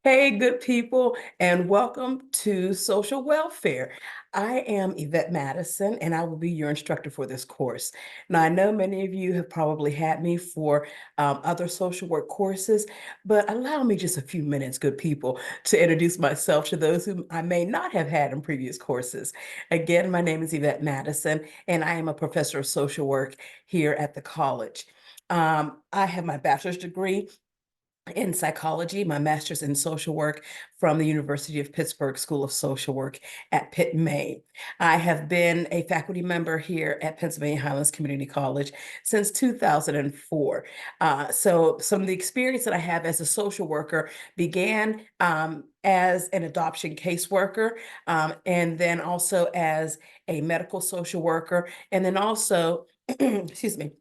Hey, good people, and welcome to Social Welfare. I am Yvette Madison, and I will be your instructor for this course. Now, I know many of you have probably had me for other social work courses, but allow me just a few minutes, good people, to introduce myself to those whom I may not have had in previous courses. Again, my name is Yvette Madison, and I am a professor of social work here at the college. I have my bachelor's degree in psychology, my master's in social work from the University of Pittsburgh School of Social Work at Pitt, Maine. I have been a faculty member here at Pennsylvania Highlands Community College since 2004. So some of the experience that I have as a social worker began as an adoption caseworker, and then also as a medical social worker, and then also, excuse me,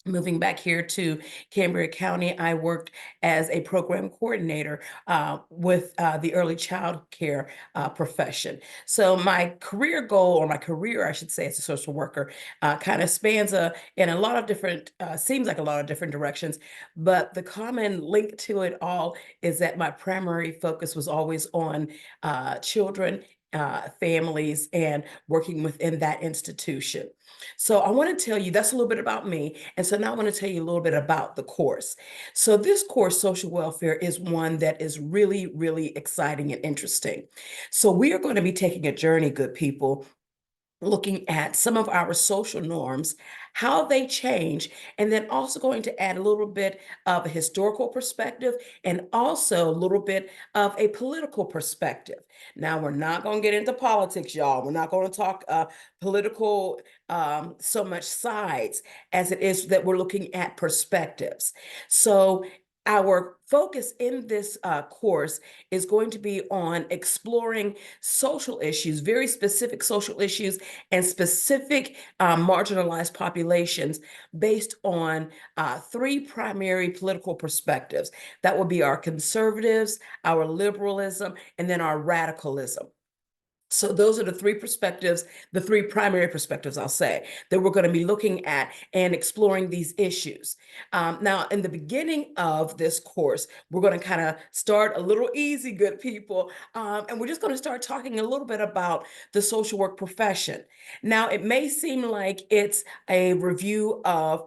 moving back here to Cambria County, I worked as a program coordinator with the early child care profession. So my career goal, or my career, I should say, as a social worker, kind of spans in a lot of different, seems like a lot of different directions, but the common link to it all is that my primary focus was always on children, families, and working within that institution. So I want to tell you that's a little bit about me. And so now I want to tell you a little bit about the course. So this course, Social Welfare, is one that is really, really exciting and interesting. So we are going to be taking a journey, good people, looking at some of our social norms, how they change, and then also going to add a little bit of a historical perspective and also a little bit of a political perspective. Now, we're not going to get into politics, y'all. We're not going to talk political so much sides as it is that we're looking at perspectives. So our focus in this course is going to be on exploring social issues, very specific social issues and specific marginalized populations based on three primary political perspectives. That would be our conservatives, our liberalism, and then our radicalism. So those are the three perspectives, the three primary perspectives, I'll say, that we're going to be looking at and exploring these issues. Now, in the beginning of this course, we're going to kind of start a little easy, good people, and we're just going to start talking a little bit about the social work profession. Now, it may seem like it's a review of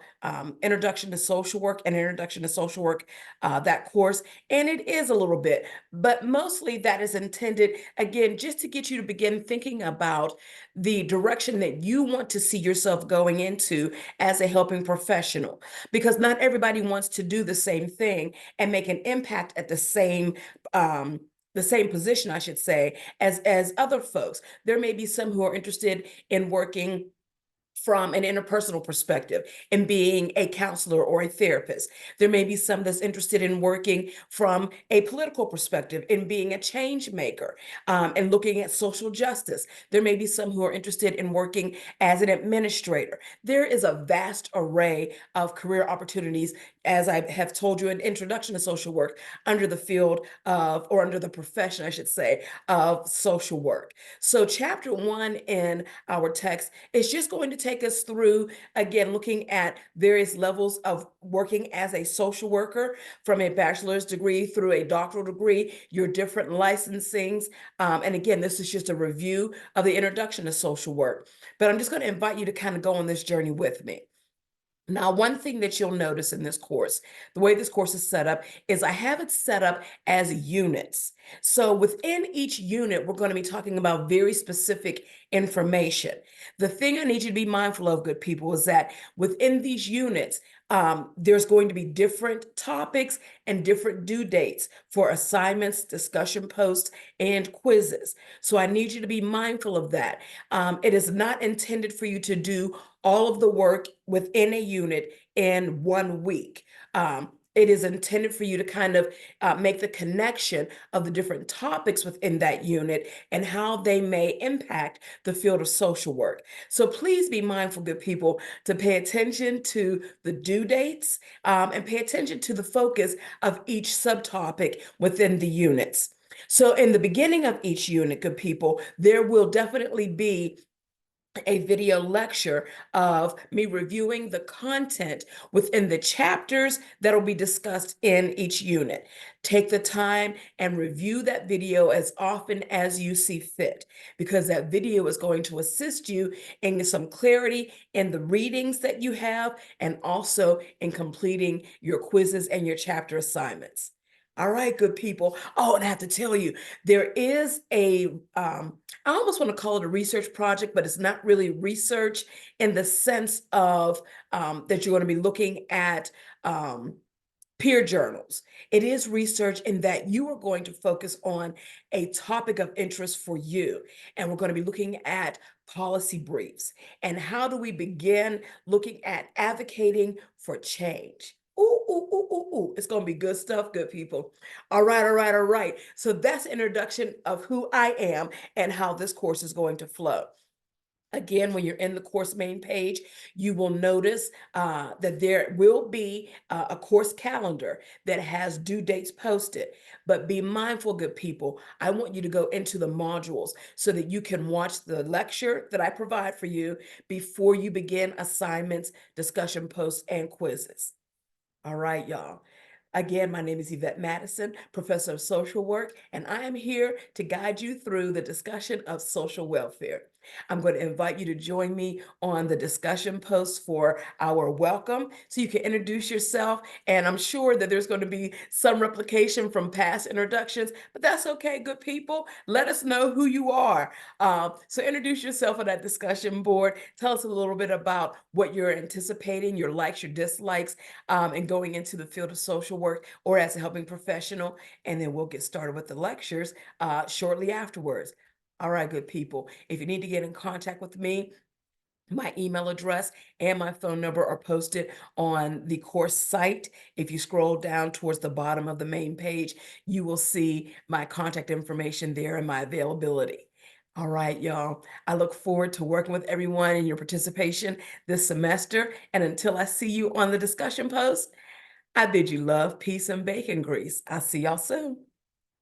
Introduction to Social Work and Introduction to Social Work, that course, and it is a little bit, but mostly that is intended, again, just to get you to begin thinking about the direction that you want to see yourself going into as a helping professional, because not everybody wants to do the same thing and make an impact at the same position, I should say, as other folks. There may be some who are interested in working from an interpersonal perspective and being a counselor or a therapist. There may be some that's interested in working from a political perspective in being a change maker, and looking at social justice. There may be some who are interested in working as an administrator. There is a vast array of career opportunities, as I have told you in Introduction to Social Work, under the field of, or under the profession, I should say, of social work. So chapter 1 in our text is just going to take us through, again, looking at various levels of working as a social worker, from a bachelor's degree through a doctoral degree, your different licensings. And again, this is just a review of the Introduction to Social Work. But I'm just going to invite you to kind of go on this journey with me. Now, one thing that you'll notice in this course, the way this course is set up, is I have it set up as units. So within each unit, we're going to be talking about very specific information. The thing I need you to be mindful of, good people, is that within these units, there's going to be different topics and different due dates for assignments, discussion posts, and quizzes. So I need you to be mindful of that. It is not intended for you to do all of the work within a unit in 1 week. It is intended for you to kind of make the connection of the different topics within that unit and how they may impact the field of social work. So please be mindful, good people, to pay attention to the due dates, and pay attention to the focus of each subtopic within the units. So in the beginning of each unit, good people, there will definitely be a video lecture of me reviewing the content within the chapters that will be discussed in each unit. Take the time and review that video as often as you see fit, because that video is going to assist you in some clarity in the readings that you have and also in completing your quizzes and your chapter assignments. All right, good people. Oh, and I have to tell you, there is I almost want to call it a research project, but it's not really research in the sense of that you're going to be looking at um, peer journals. It is research in that you are going to focus on a topic of interest for you. And we're going to be looking at policy briefs and how do we begin looking at advocating for change. Ooh, ooh, ooh, ooh, ooh. It's going to be good stuff, good people. All right, all right, all right. So that's an introduction of who I am and how this course is going to flow. Again, when you're in the course main page, you will notice that there will be a course calendar that has due dates posted. But be mindful, good people, I want you to go into the modules so that you can watch the lecture that I provide for you before you begin assignments, discussion posts, and quizzes. All right, y'all. Again, my name is Yvette Madison, professor of social work, and I am here to guide you through the discussion of social welfare. I'm going to invite you to join me on the discussion post for our welcome so you can introduce yourself. And I'm sure that there's going to be some replication from past introductions, but that's okay, good people. Let us know who you are. So introduce yourself on that discussion board. Tell us a little bit about what you're anticipating, your likes, your dislikes, and going into the field of social work or as a helping professional. And then we'll get started with the lectures shortly afterwards. All right, good people. If you need to get in contact with me, my email address and my phone number are posted on the course site. If you scroll down towards the bottom of the main page, you will see my contact information there and my availability. All right, y'all. I look forward to working with everyone in your participation this semester. And until I see you on the discussion post, I bid you love, peace, and bacon grease. I'll see y'all soon.